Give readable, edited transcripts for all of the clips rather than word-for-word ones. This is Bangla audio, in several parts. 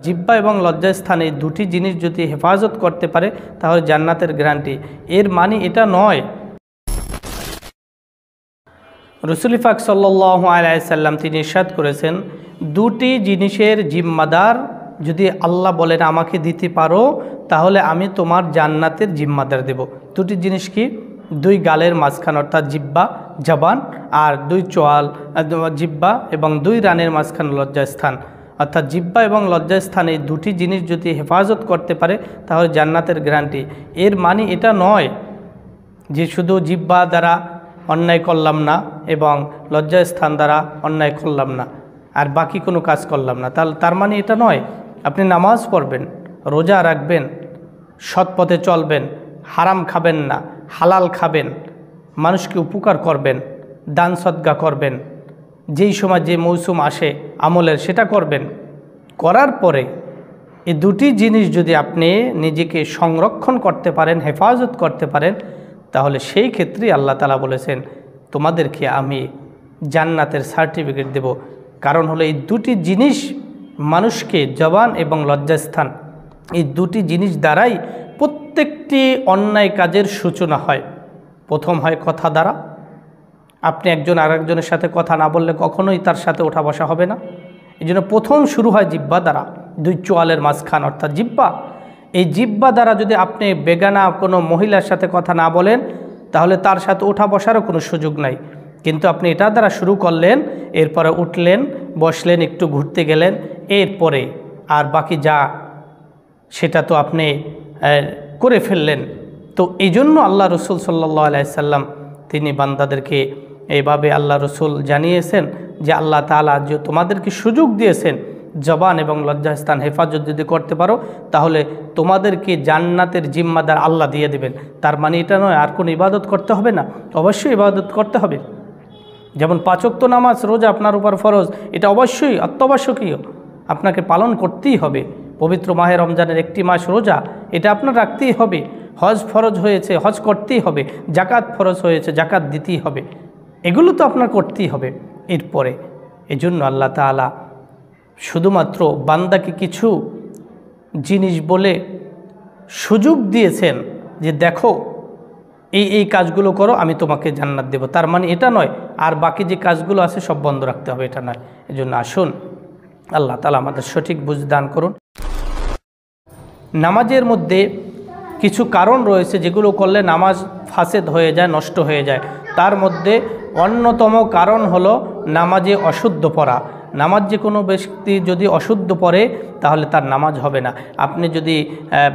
জিহ্বা এবং লজ্জাস্থানে দুটি জিনিস যদি হেফাজত করতে পারে তাহলে জান্নাতের গ্যারান্টি। এর মানে এটা নয় রাসূল পাক সাল্লাল্লাহু আলাইহি সাল্লাম তিনি ইরশাদ করেছেন, দুটি জিনিসের জিম্মাদার যদি আল্লাহ বলেন আমাকে দিতে পারো তাহলে আমি তোমার জান্নাতের জিম্মাদার দেব। দুটি জিনিস কি? দুই গালের মাঝখান অর্থাৎ জিহ্বা জবান, আর দুই চোয়াল জিহ্বা এবং দুই রানের মাঝখান লজ্জাস্থান অর্থাৎ জিহ্বা এবং লজ্জাস্থান, এই দুটি জিনিস যদি হেফাজত করতে পারে তাহলে জান্নাতের গ্যারান্টি। এর মানে এটা নয় যে শুধু জিহ্বা দ্বারা অন্যায় করলাম না এবং লজ্জাস্থান দ্বারা অন্যায় করলাম না আর বাকি কোনো কাজ করলাম না, তার মানে এটা নয়। আপনি নামাজ পড়বেন, রোজা রাখবেন, সৎ পথে চলবেন, হারাম খাবেন না, হালাল খাবেন, মানুষকে উপকার করবেন, দান সদকা করবেন, যেই সময় যে মৌসুম আসে আমলের সেটা করবেন। করার পরে এই দুটি জিনিস যদি আপনি নিজেকে সংরক্ষণ করতে পারেন, হেফাজত করতে পারেন, তাহলে সেই ক্ষেত্রেই আল্লাহ তাআলা বলেছেন তোমাদেরকে আমি জান্নাতের সার্টিফিকেট দেব। কারণ হলো এই দুটি জিনিস মানুষকে জবান এবং লজ্জাস্থান, এই দুটি জিনিস দ্বারাই প্রত্যেকটি অন্যায় কাজের সূচনা হয়। প্রথম হয় কথা দ্বারা, আপনি একজন আরেকজনের সাথে কথা না বললে কখনোই তার সাথে ওঠা বসা হবে না। এই জন্য প্রথম শুরু হয় জিহ্বা দ্বারা, দুই চোয়ালের মাঝখান অর্থাৎ জিহ্বা। এই জিহ্বা দ্বারা যদি আপনি বেগানা কোনো মহিলার সাথে কথা না বলেন তাহলে তার সাথে ওঠা বসারও কোনো সুযোগ নাই। কিন্তু আপনি এটা দ্বারা শুরু করলেন, এরপরে উঠলেন, বসলেন, একটু ঘুরতে গেলেন, এরপরে আর বাকি যা সেটা তো আপনি করে ফেললেন। তো এই জন্য আল্লাহ রসুল সাল্লাল্লাহু আলাইহি সাল্লাম তিনি বান্দাদেরকে এইভাবে আল্লাহ রসুল জানিয়েছেন যে আল্লাহ তাআলা যে তোমাদেরকে সুযোগ দিয়েছেন জবান এবং লজ্জাস্থান হেফাজত যদি করতে পারো তাহলে তোমাদেরকে জান্নাতের জিম্মাদার আল্লাহ দিয়ে দেবেন। তার মানে এটা নয় আর কোনো ইবাদত করতে হবে না, অবশ্যই ইবাদত করতে হবে। যেমন 5 ওয়াক্ত নামাজ রোজা আপনার উপর ফরজ, এটা অবশ্যই অত্যাবশ্যকীয়, আপনাকে পালন করতেই হবে। পবিত্র মাহে রমজানের একটি মাস রোজা, এটা আপনার রাখতেই হবে। হজ ফরজ হয়েছে, হজ করতেই হবে। জাকাত ফরজ হয়েছে, জাকাত দিতেই হবে। এগুলো তো আপনার করতেই হবে। এরপরে এজন্য আল্লাহ তাআলা শুধুমাত্র বান্দাকে কিছু জিনিস বলে সুযোগ দিয়েছেন যে দেখো এই কাজগুলো করো আমি তোমাকে জান্নাত দেব। তার মানে এটা নয় আর বাকি যে কাজগুলো আছে সব বন্ধ রাখতে হবে, এটা নয়। এজন্য আসুন আল্লাহ তাআলা আমাদের সঠিক বুঝ দান করুন। নামাজের মধ্যে কিছু কারণ রয়েছে যেগুলো করলে নামাজ ফাসেদ হয়ে যায়, নষ্ট হয়ে যায়। তার মধ্যে অন্যতম কারণ হলো নামাজে অশুদ্ধ পড়া। নামাজ যে কোনো ব্যক্তি যদি অশুদ্ধ পড়ে তাহলে তার নামাজ হবে না। আপনি যদি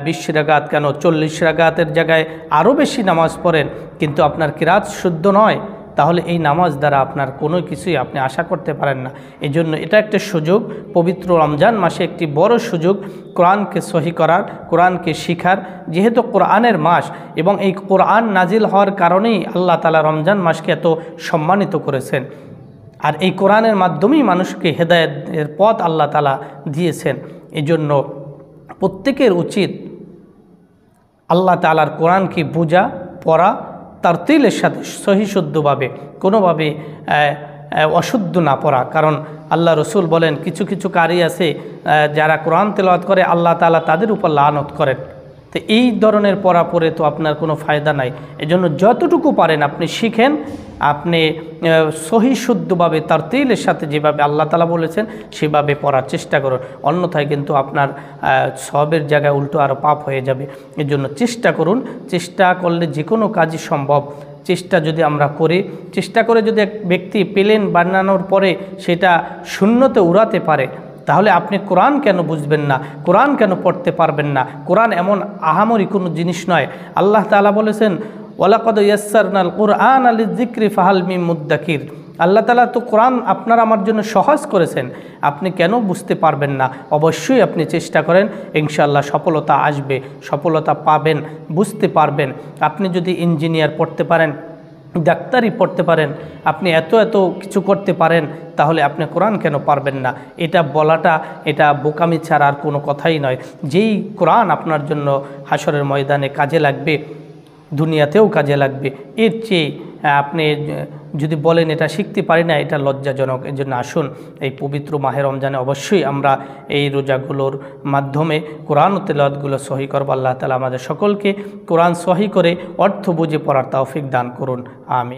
20 রাকাত কেন 40 রাকাতের জায়গায় আরও বেশি নামাজ পড়েন কিন্তু আপনার কিরাত শুদ্ধ নয়, তাহলে এই নামাজ দ্বারা আপনার কোনো কিছুই আপনি আশা করতে পারেন না। এই জন্য এটা একটা সুযোগ, পবিত্র রমজান মাসে একটি বড় সুযোগ কোরআনকে সহি করার, কোরআনকে শিখার। যেহেতু কোরআনের মাস এবং এই কোরআন নাজিল হওয়ার কারণেই আল্লাহ তাআলা রমজান মাসকে এত সম্মানিত করেছেন। আর এই কোরআনের মাধ্যমেই মানুষকে হেদায়েতের পথ আল্লাহ তাআলা দিয়েছেন। এই জন্য প্রত্যেকের উচিত আল্লাহ তাআলার কোরআনকে বোঝা, পড়া, তারতিলের সাথে সহিশুদ্ধভাবে, কোনোভাবে অশুদ্ধ না পড়া। কারণ আল্লাহ রসুল বলেন কিছু কিছু কারি আছে যারা কোরআন তেলাওয়াত করে আল্লাহ তাআলা তাদের উপর লানত করেন। তো এই ধরনের পড়া পড়ে তো আপনার কোনো ফায়দা নাই। এজন্য যতটুকু পারেন আপনি শিখেন, আপনি সহিশুদ্ধভাবে তারতিলের সাথে যেভাবে আল্লাহ তাআলা বলেছেন সেভাবে পড়ার চেষ্টা করুন। অন্যথায় কিন্তু আপনার সবের জায়গায় উল্টো আরও পাপ হয়ে যাবে। এজন্য চেষ্টা করুন, চেষ্টা করলে যে কোনো কাজই সম্ভব। চেষ্টা যদি আমরা করি, চেষ্টা করে যদি এক ব্যক্তি প্লেন বানানোর পরে সেটা শূন্যতে উড়াতে পারে তাহলে আপনি কোরআন কেন বুঝবেন না, কোরআন কেন পড়তে পারবেন না? কোরআন এমন আহামরি কোনো জিনিস নয়। আল্লাহ তাআলা বলেছেন ওয়ালাকাদ ইয়াসসারনাল কুরআনা লিযিকরি ফাহাল মিন মুদ্দাকির। আল্লাহ তাআলা তো কোরআন আপনার আমার জন্য সহজ করেছেন, আপনি কেন বুঝতে পারবেন না? অবশ্যই আপনি চেষ্টা করেন, ইনশাআল্লাহ সফলতা আসবে, সফলতা পাবেন, বুঝতে পারবেন। আপনি যদি ইঞ্জিনিয়ার পড়তে পারেন, ডাক্তারি পড়তে পারেন, আপনি এত এত কিছু করতে পারেন, তাহলে আপনি কোরআন কেন পারবেন না? এটা বলাটা এটা বোকামি ছাড়া আর কোনো কথাই নয়। যেই কোরআন আপনার জন্য হাসরের ময়দানে কাজে লাগবে, দুনিয়াতেও কাজে লাগবে, এর চেয়ে আপনি যদি বলেন এটা শিখতে পারি না, এটা লজ্জাজনক। এর জন্য আসুন এই পবিত্র মাহে রমজানে অবশ্যই আমরা এই রোজাগুলোর মাধ্যমে কোরআন ও তেলাওয়াতগুলো সহি করব। আল্লাহ তাআলা আমাদের সকলকে কোরআন সহি করে অর্থ বুঝে পড়ার তৌফিক দান করুন। আমিন।